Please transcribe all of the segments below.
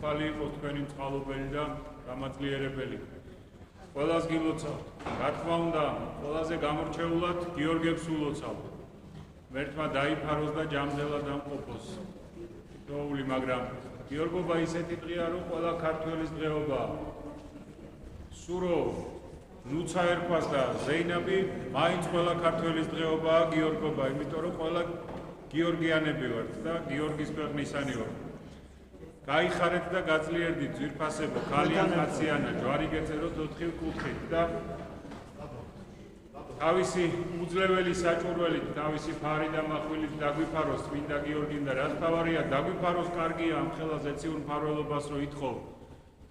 უფალი იყოს თქვენი წყალობელი და გამაძლიერებელი. ყველას გილოცავთ. რა თქმა უნდა, ყველაზე გამორჩეულად გიორგებს ულოცავთ. მერთმა დაიფაროს და ჯამრთელად ამყოფოს. თითოეული, მაგრამ გიორგობა ისეთი დღეა, რომ ყველა ქართველის დღეობაა. სურო, ნუცა ერქვას და ზეინაბი, მაინც ყველა ქართველის დღეობაა გიორგობა, იმიტომ რომ ყველა გიორგიანები ვართ და გიორგის ქვეყნისანი ვართ. გაიხარეთ და გაძლიერდით ძვირფასებო, ქალიან კაციანა, ჯვარი გეწეროთ ოთხივ კუთხით და თავისი უძლეველი საჭურველით, თავისი ფარი და מחვილით დაგვიფაროს წმინდა გიორგიმ და რაც თავარია დაგვიფაროს კარგია ამ ხელას ეციურ მფარველობას რო ითხოვ.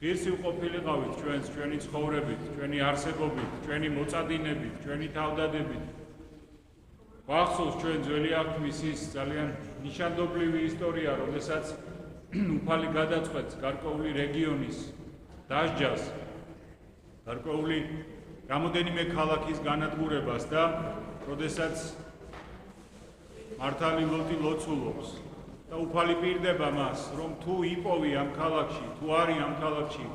ღირსი ვყოფილიყავით ჩვენს, ჩვენი ცხოვრებით, ჩვენი არსებობით, ჩვენი მოწადინებით, ჩვენი თავდადებით. გვახსოვს ჩვენ ძველი აღთქმის ის ძალიან ნიშანდობლივი ისტორია, როდესაც უფალი გადაწყვეტს გარკვეული რეგიონის დასჯას, გარკვეული რამოდენიმე ქალაქის განადგურებას და როდესაც მართალი ლოტი ლოცულობს და უფალი პირდება მას, რომ თუ იპოვი ამ ქალაქში, თუ არის ამ ქალაქში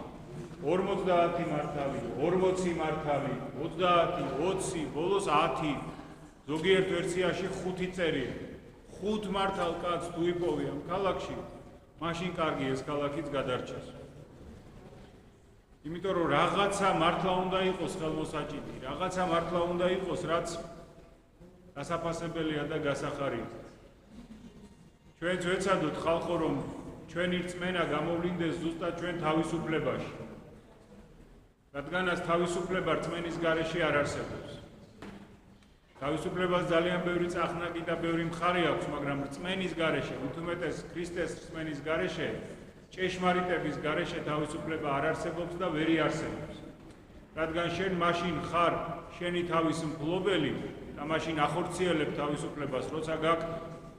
50 მართალი, 40 მართალი, 30, 20, ბოლოს 10, ზოგიერთ ვერსიაში 5 წერი, 5 მართალ კაცს თუ იპოვი ამ ქალაქში, მაშინ კარგი ეს ქალაქიც გადარჩეს. იმიტომ რომ რაღაცა მართლა უნდა იყოს ხელმოსაჭიდი, რაღაცა მართლა უნდა იყოს, რაც გასაფასებელია და გასახარია. ჩვენც ვეცადოთ ხალხო, რომ ჩვენი რწმენა გამოვლინდეს ზუსტად ჩვენ თავისუფლებაში. რადგანაც თავისუფლება რწმენის გარეშე არ არსებობს. თავისუფლებას ძალიან ბევრი წახნაგი და ბევრი მხარე აქვს, მაგრამ რწმენის გარეშე, უთუმეტეს ქრისტეს რწმენის გარეშე, ჭეშმარიტების გარეშე თავისუფლება არ არსებობს და ვერი არსებობს. რადგან შენ მაშინ ხარ შენი თავის მფლობელი და მაშინ ახორციელებ თავისუფლებას, როცა გაქვს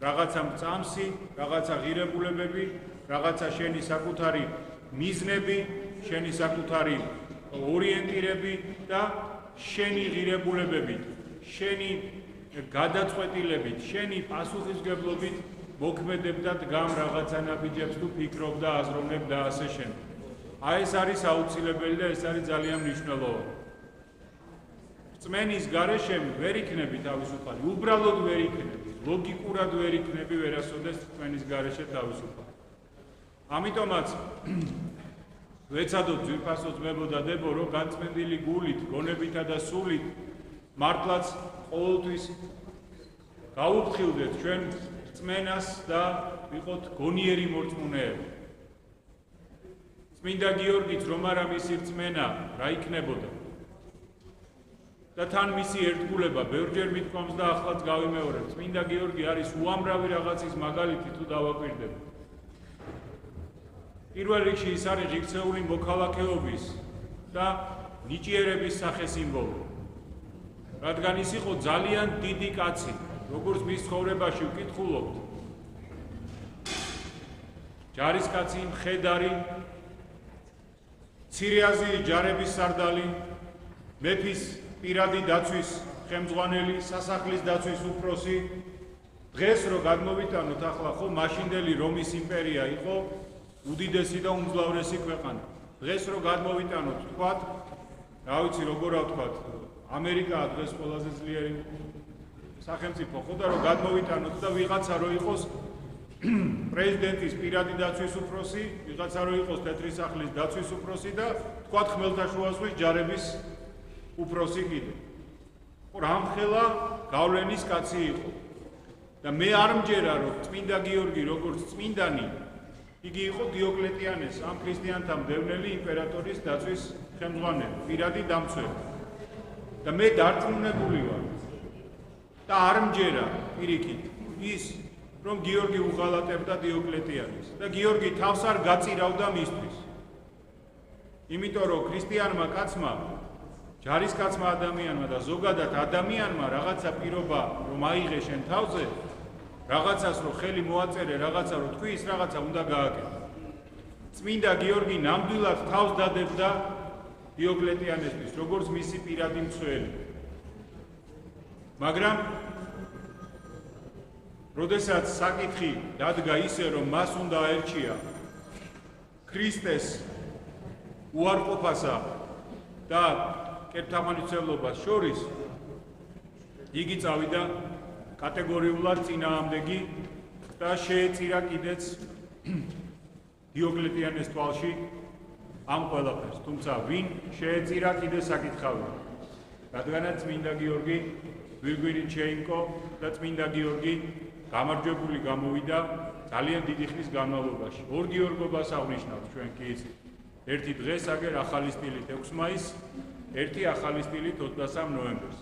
რაღაცა მწამსი, რაღაცა ღირებულებები, რაღაცა შენი საკუთარი მიზნები, შენი საკუთარი ორიენტირები და შენი ღირებულებებით, შენი გადაწყვეტილებით, შენი პასუხისმგებლობით მოქმედებ და დგამ რაღაცა ნაბიჯებს თუ ფიქრობ და აზროვნებ და ასე შემდეგ. აი ეს არის აუცილებელი და ეს არის ძალიან მნიშვნელოვანი. რწმენის გარეშე ვერ იქნები თავისუფალი, უბრალოდ ვერ იქნები, ლოგიკურად ვერ იქნები ვერასოდეს რწმენის გარეშე თავისუფალი. ამიტომაც ვეცადოთ ძვირფასო ძმებო და დებო, რომ განწმენდილი გულით, გონებითა და სულით მართლაც ყოველთვის გაუფრთხილდეთ ჩვენ რწმენას და ვიყოთ გონიერი მორწმუნეები. წმინდა გიორგიც რომ არა მისი რწმენა რა იქნებოდა და თან მისი ერთგულება ბევრჯერ მიткоმს და ახლაც გავიმეორებ. წმინდა გიორგი არის უამრავი რაღაცის მაგალითი თუ დავაკვირდებით. პირველ რიგში ის არის ღირსეული მოქალაქეობის და ნიჭიერების სახესიმბოლო. რადგან ის იყო ძალიან დიდი კაცი, როგორც მის ცხოვრებაში ვკითხულობთ. ჯარისკაცი, მხედარი, მცირე აზიის ჯარების სარდალი, მეფის პირადი დაცვის ხელმძღვანელი, სასახლის დაცვის უფროსი. დღეს რო გადმოვიტანოთ ახლა ხო მაშინდელი რომის იმპერია იყო უდიდესი და უმძლავრესი ქვეყანა. დღეს რო გადმოვიტანოთ, თქვათ, რა ვიცი როგორ ვთქვათ, ამერიკაა დღეს ყველაზე ძლიერი სახელმწიფო ხო და რო გადმოვიტანოთ და ვიღაცა რო იყოს პრეზიდენტის პირადი დაცვის უფროსი, ვიღაცა რო იყოს თეთრი სახლის დაცვის უფროსი და თქვათ ხმელთაშუა ზღვის ჯარების უფროსი კიდე. ხო რამხელა გავლენის კაცი იყო. და მე არ მჯერა რომ წმინდა გიორგი როგორც წმინდანი იგი იყო დიოკლეტიანეს ამ ქრისტიანთა მდევნელი იმპერატორის დაცვის ხელმძღვანელი, პირადი დამცველი. და მე დარწმუნებული ვარ და არ მჯერა პირიქით ის რომ გიორგი უღალატებდა დიოკლეტიანეს და გიორგი თავს არ გაწირავდა მისთვის. იმიტომ რომ ქრისტიანმა კაცმა, ჯარისკაცმა ადამიანმა და ზოგადად ადამიანმა რაღაცა პირობა რომ აიღე შენ თავზე, რაღაცას რომ ხელი მოაწერე, რაღაცა რომ თქვი, ის რაღაცა უნდა გააკეთო. წმინდა გიორგი ნამდვილად თავს დადებდა დიოკლეტიანესთვის, როგორც მისი პირადი მცველი. მაგრამ როდესაც საკითხი დადგა ისე, რომ მას უნდა აერჩია ქრისტეს უარყოფასა და კეთილმანიცებლობას შორის იგი წავიდა კატეგორიულად წინააღმდეგი და შეეწირა კიდეც დიოკლეტიანეს თვალში ამ ყველაფერს. თუმცა ვინ შეეწირა კიდე საკითხავია. რადგანაც წმინდა გიორგი ვირგვინიჩეინკო და წმინდა გიორგი გამარჯვებული გამოვიდა ძალიან დიდი ხნის განმავლობაში. ორ გიორგობას აღნიშნავთ ჩვენ კი იცით. ერთი დღეს აგერ ახალი სტილით 6 მაისს, ერთი ახალი სტილით 23 ნოემბერს.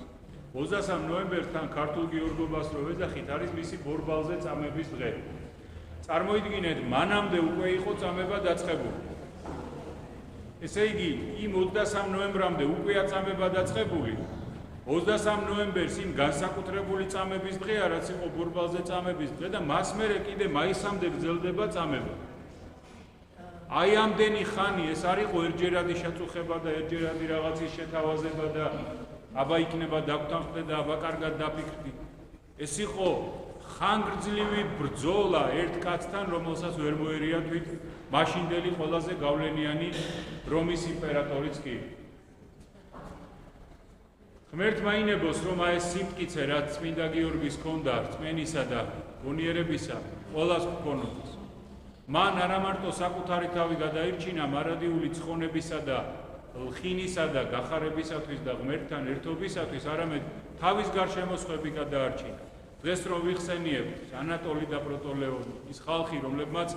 23 ნოემბერსთან ქართულ გიორგობას რო ვეძახით, არის მისი ბორბალზე წამების დღე. წარმოიდგინეთ, მანამდე უკვე იყო წამება დაწყებული. ესე იგი, იმ 23 ნოემბრამდე უკვე წამება დაწყებული. 23 ნოემბერს იმ განსაკუთრებული წამების დღეა, რაც იყო ბორბალზე წამების დღე და მას მერე კიდე მაისამდე გრძელდება წამება. აი ამდენი ხანი ეს არ იყო ერთჯერადი შეწუხება და ერთჯერადი რაღაცის შეთავაზება და აბა იქნება დაგვთანხმდე და აბა კარგად დაფიქრდი. ეს იყო ხანგრძლივი ბრძოლა ერთ კაცთან, რომელსაც ვერ მოერიათვით მაშინდელი ყველაზე გავლენიანი რომის იმპერატორიც კი. ღმერთმა ინებოს, რომ აი ეს სიმტკიცე, რაც წმინდა გიორგის ჰქონდა რწმენისა და გონიერებისა, ყველას ჰქონოდა. მან არა მარტო საკუთარი თავი გადაირჩინა მარადიული ცხონებისა და ლხინისა და გახარებისათვის და ღმერთთან ერთობისათვის, არამედ თავის გარშემოსხვები გადაარჩინა. დღეს რომ ვიხსენიებთ ანატოლი და პროტოლეონი, ის ხალხი, რომლებმაც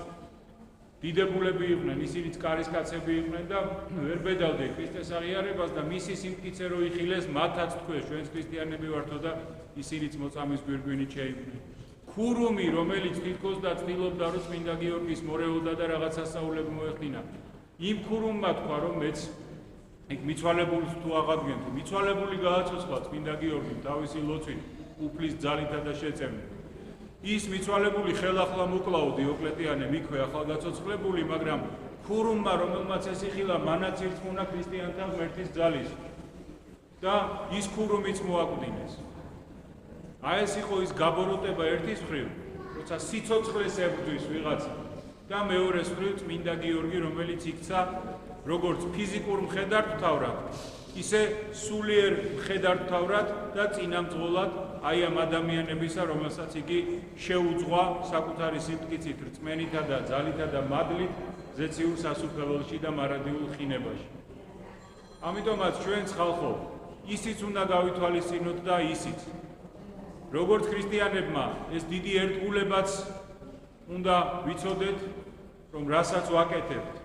დიდებულები იყვნენ, ისინიც კარისკაცები იყვნენ და ვერ ბედავდნენ ქრისტეს აღიარებას და მისი სიმტკიცე რო იხილეს, მათაც თქვეს, ჩვენც ქრისტიანები ვართო და ისინიც მოწამის გვირგვინით შეიყვნენ. ქურუმი, რომელიც თითქოს და ცდილობდა, რომ წმინდა გიორგის მორეულდა და რაღაც ასაულები მოეხდინა. იმ ქურუმმა თქვა, რომ მეც იქ მიცვალებულს თუ აღადგენთ, მიცვალებული გააცოცხლა წმინდა გიორგიმ თავისი ლოცვით, უფლის ძალითა და შეწევნით. ის მიცვალებული ხელახლა მოკლაო დიოკლეტიანე მიქვე ახალგაცოცხლებული, მაგრამ ქურუმმა, რომელმაც ეს იხილა, მანაც ირწმუნა ქრისტიანთა ღმერთის ძალის და ის ქურუმიც მოაკვდინეს. აი ეს იყო ის გაბოროტება ერთის მხრივ, როცა სიცოცხლეს ებრძვის ვიღაცა და მეორეს მხრივ წმინდა გიორგი, რომელიც იქცა როგორც ფიზიკურ მხედართმთავრად, ისე სულიერ მხედართმთავრად და წინამძღოლად აი ამ ადამიანებისა, რომელსაც იგი შეუძღვა საკუთარი სიმტკიცით, რწმენითა და ძალითა და მადლით ზეციურ სასუფეველში და მარადიულ ხინებაში. ამიტომაც ჩვენც ხალხო, ისიც უნდა გავითვალისწინოთ და ისიც. როგორც ქრისტიანებმა ეს დიდი ერთგულებაც უნდა ვიცოდეთ, რომ რასაც ვაკეთებთ,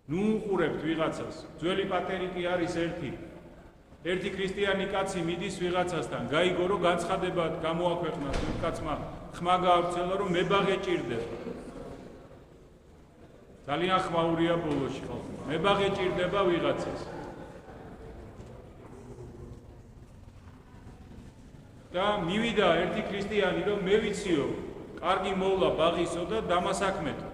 ნუ უყურებთ ვიღაცას. ძველი პატერი კი არის ერთი ქრისტიანი კაცი მიდის ვიღაცასთან, გაიგო რომ განცხადებად გამოაქვეყნას იმ კაცმა, ხმა გაავრცელა რომ მებაღე ჭირდება. ძალიან ხმაურია ბოლოში ხალხი. მებაღე ჭირდება ვიღაცას. და მივიდა ერთი ქრისტიანი რომ მე ვიციო, კარგი მოვლა ბაღისო და დამასაქმეთო.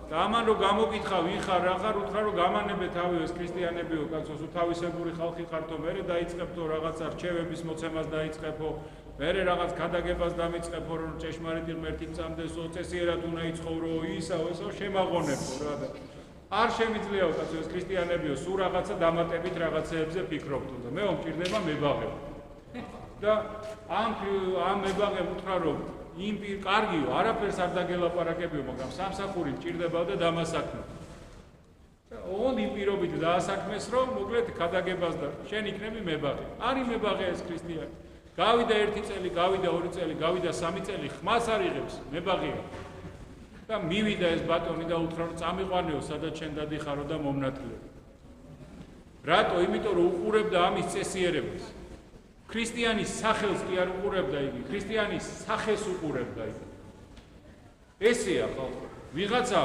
და ამან რომ გამოკითხა ვინ ხარ, რა ხარ, უთხრა რომ გამანებე თავი ეს ქრისტიანებიო კაცო, თუ თავისებური ხალხი ხართო, მერე დაიწყებთო რაღაცა რჩევების მოცემას დაიწყებო, მერე რაღაც გადაგებას დამიწყებო, რომ ჭეშმარიტი ღმერთი წამდესო, წესიერად უნდა იცხოვრო, ისაო, ესაო შემაღონებო რა და არ შემიძლიაო კაცო ეს ქრისტიანებიო, სულ რაღაცა დამატებით რაღაცეებზე ფიქრობთო და მე მომჭირდება მებაღე. და ამ მებაღემ უთხრა რომ იმ კარგიო, არაფერს არ დაგელაპარაკებიო, მაგრამ სამსახური მჭირდება და დამასაქმე. ოღონდ იმ პირობით დაასაქმეს, რომ მოკლედ გადაგებას და შენ იქნები მებაღე. არის მებაღე ეს ქრისტიანი. გავიდა 1 წელი, გავიდა 2 წელი, გავიდა 3 წელი, ხმას არ იღებს, მებაღეა. და მივიდა ეს ბატონი და უთხრა რომ წამიყვანეო, სადაც შენ დადიხარო და მომნათლე. რატო? იმიტომ რომ უყურებდა ამის წესიერებას. ქრისტიანის სახელს კი არ უყურებდა იგი, ქრისტიანის სახეს უყურებდა იგი. ესეა ხალხო. ვიღაცა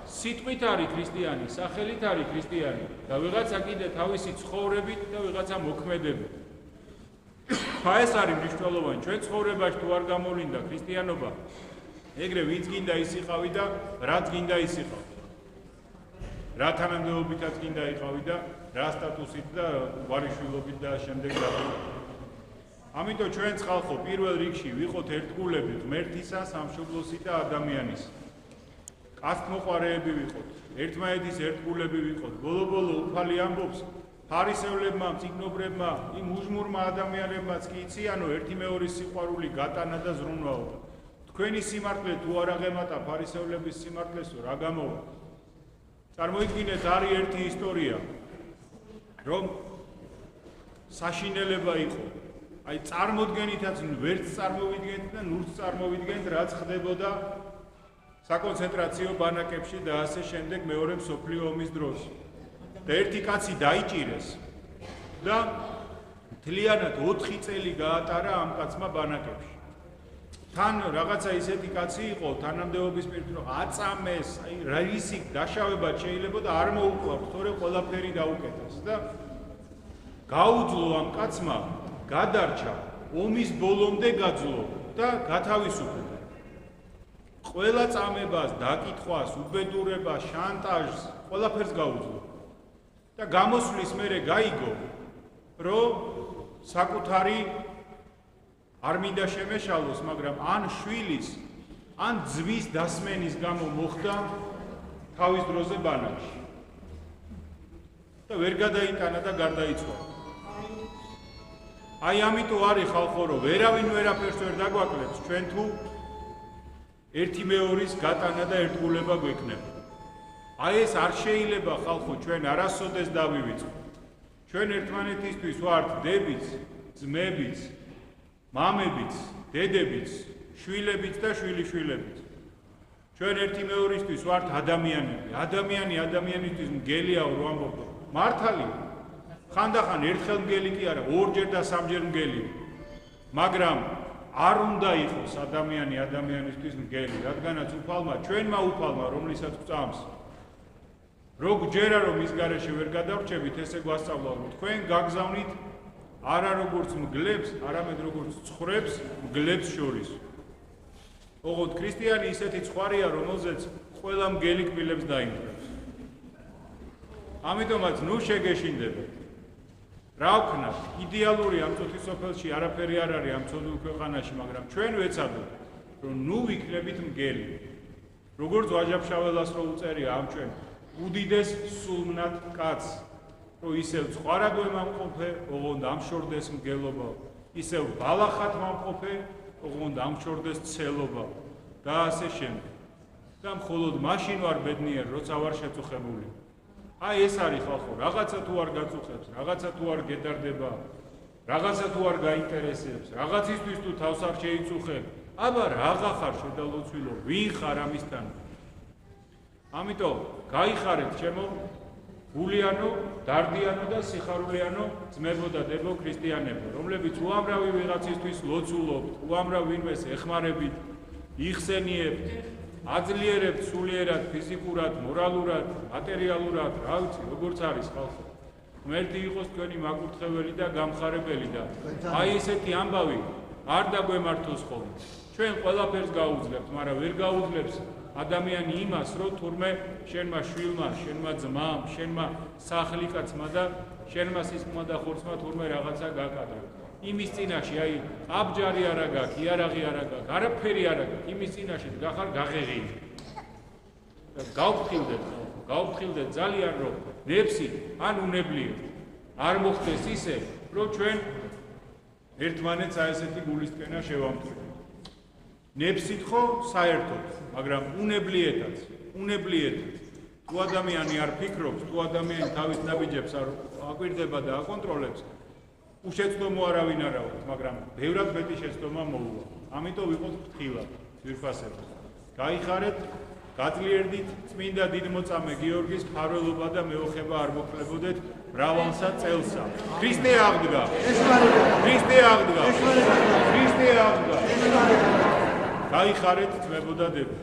სიტყვით არის ქრისტიანი, სახელით არის ქრისტიანი და ვიღაცა კიდე თავისი ცხოვრებით და ვიღაცა მოქმედებით. ეს არის მნიშვნელოვანი. ჩვენ ცხოვრებაში თუ არ გამოვლინდა ქრისტიანობა, ეგრე ვინც გინდა ის იყავი და რაც გინდა ის იყავი. რა თანამდებობითაც გინდა იყავი და რა სტატუსით და ვარიშვილობით და შემდეგ რა. ამიტომ ჩვენც ხალხო პირველ რიგში ვიყოთ ერთგულები ღმერთისა, სამშობლოსი და ადამიანის. კაცთმოყვარეები ვიყოთ. ერთმანეთის ერთგულები ვიყოთ. ბოლო-ბოლო უფალი ამბობს ფარისევლებმა, მწიგნობრებმა, იმ უჟმურმა ადამიანებმაც კი იციანო ერთი მეორის სიყვარული გატანა და ზრუნვაო. თქვენი სიმართლე თუ არ აღემატა ფარისევლების სიმართლესო, რა გამოვა? წარმოიდგინეთ, არის ერთი ისტორია, რომ საშინელება იყო. აი წარმოდგენითაც ვერც წარმოვიდგენთ და ნურც წარმოვიდგენთ, რაც ხდებოდა საკონცენტრაციო ბანაკებში და ასე შემდეგ მეორე მსოფლიო ომის დროს. და ერთი კაცი დაიჭირეს და მთლიანად 4 წელი გაატარა ამ კაცმა ბანაკებში. თან რაღაცა ისეთი კაცი იყო თანამდებობის პირით, რომ აწამეს, აი რისი დაშავება შეიძლება და არ მოუკლავს, თორე ყველაფერი დაუკეთეს და გაუძლო ამ კაცმა გადარჩა ომის ბოლომდე გაძლო და გათავისუფლდა. ყველა წამებას, დაკითხვას, უბედურებას, შანტაჟს, ყველაფერს გაუძლო. და გამოსვლის მერე გაიგო, რომ საკუთარი არ მინდა შემეშალოს, მაგრამ ან შვილის, ან ძმის დასმენის გამო მოხდა თავის დროზე ბანაკში. და ვერ გადაიტანა და გარდაიცვალა. აი ამიტომ არის ხალხო, რომ ვერავინ ვერაფერს ვერ დაგვაკლებს, ჩვენ თუ ერთი მეორის გატანა და ერთგულება გვექნება. აი ეს არ შეიძლება ხალხო, ჩვენ არასოდეს დავივიწყოთ. ჩვენ ერთმანეთისთვის ვართ დებიც, ძმებიც, მამებიც, დედებიც, შვილებიც და შვილიშვილებიც. ჩვენ ერთი მეორისთვის ვართ ადამიანები. ადამიანი ადამიანისთვის მგელიაო რო ამბობ. მართალია. ხანდახან ერთხელ მგელი კი არა, ორჯერ და სამჯერ მგელი. მაგრამ არ უნდა იყოს ადამიანი ადამიანისთვის მგელი, რადგანაც უფალმა, ჩვენმა უფალმა, რომლისაც გვწამს, რო გჯერა რომ ის გარეშე ვერ გადავრჩებით, ესე გვასწავლა, რომ თქვენ გაგზავნით არა როგორც მგლებს, არამედ როგორც ცხვრებს მგლებს შორის. ოღონდ ქრისტიანი ისეთი ცხვრია, რომელზეც ყველა მგელი კბილებს დაიმკვიდრებს. ამიტომაც ნუ შეგეშინდებათ. რა ვქნათ, იდეალური ამ წუთის სოფელში არაფერი არ არის ამ ცოდულ ქვეყანაში, მაგრამ ჩვენ ვეცადოთ, რომ ნუ ვიქნებით მგელი. როგორც ვაჟა-ფშაველას რო უწერია ამ ჩვენ უდიდეს სულმნად კაცს, რომ ისევ ცხვარა გვემამყოფე, ოღონდ ამშორდეს მგელობა, ისევ ბალახად მომყოფე, ოღონდ ამშორდეს ცელობა და ასე შემდეგ. და მხოლოდ მაშინ ვარ ბედნიერ, როცა ვარ შეწუხებული. აი ეს არის ხალხო, რაღაცა თუ არ გაწუხებს, რაღაცა თუ არ გედარდება, რაღაცა თუ არ გაინტერესებს, რაღაცისთვის თუ თავს არ შეიწუხებ, აბა რაღა ხარ შედალოცვილო, ვინ ხარ ამისთან? ამიტომ გაიხარეთ ჩემო გულიანო, დარდიანო და სიხარულიანო ძმებო და დებო ქრისტიანებო, რომლებიც უამრავი ვიღაცისთვის ლოცულობთ, უამრავ ვინმეს ეხმარებით, იხსენიებთ, აძლიერებთ სულიერად, ფიზიკურად, მორალურად, მატერიალურად, რა ვიცი, როგორც არის ხალხო. ღმერთი იყოს თქვენი მაკურთხეველი და გამხარებელი და აი ესეთი ამბავი არ დაგვემართოს ხოლმე. ჩვენ ყველაფერს გაუძლებთ, მაგრამ ვერ გაუძლებს ადამიანი იმას, რომ თურმე შენმა შვილმა, შენმა ძმამ, შენმა სახლიკაცმა და შენმა სისხლმა და ხორცმა თურმე რაღაცა გაკადრა. იმის წინაშე აი აბჯარი არა გაქვს, იარაღი არა გაქვს, არაფერი არა გაქვს. იმის წინაშე გახარ გაღეღილი. და გავფრთხილდეთ ძალიან, რომ ნებსი ან უნებლიეთ არ მოხდეს ისე, რომ ჩვენ ერთმანეთს აი ესეთი გულისკენა შევამტვრით. ნებსით ხო საერთოდ, მაგრამ უნებლიეთაც. თუ ადამიანი არ ფიქრობს, თუ ადამიანი თავის ნაბიჯებს არ აკვირდება და აკონტროლებს, უშეცდომო არავინ არ აქვს, მაგრამ ბევრად მეტი შეცდომა მოუვა. ამიტომ ვიყოთ ფრთხილად, ძვირფასებად. გაიხარეთ, გაძლიერდით წმინდა დიდმოწამე გიორგის მფარველობა და მეოხება არ მოკლებოდეთ მრავალსა წელსა. ქრისტე აღდგა! ქრისტე აღდგა! გაიხარეთ, ძმებო და დებო.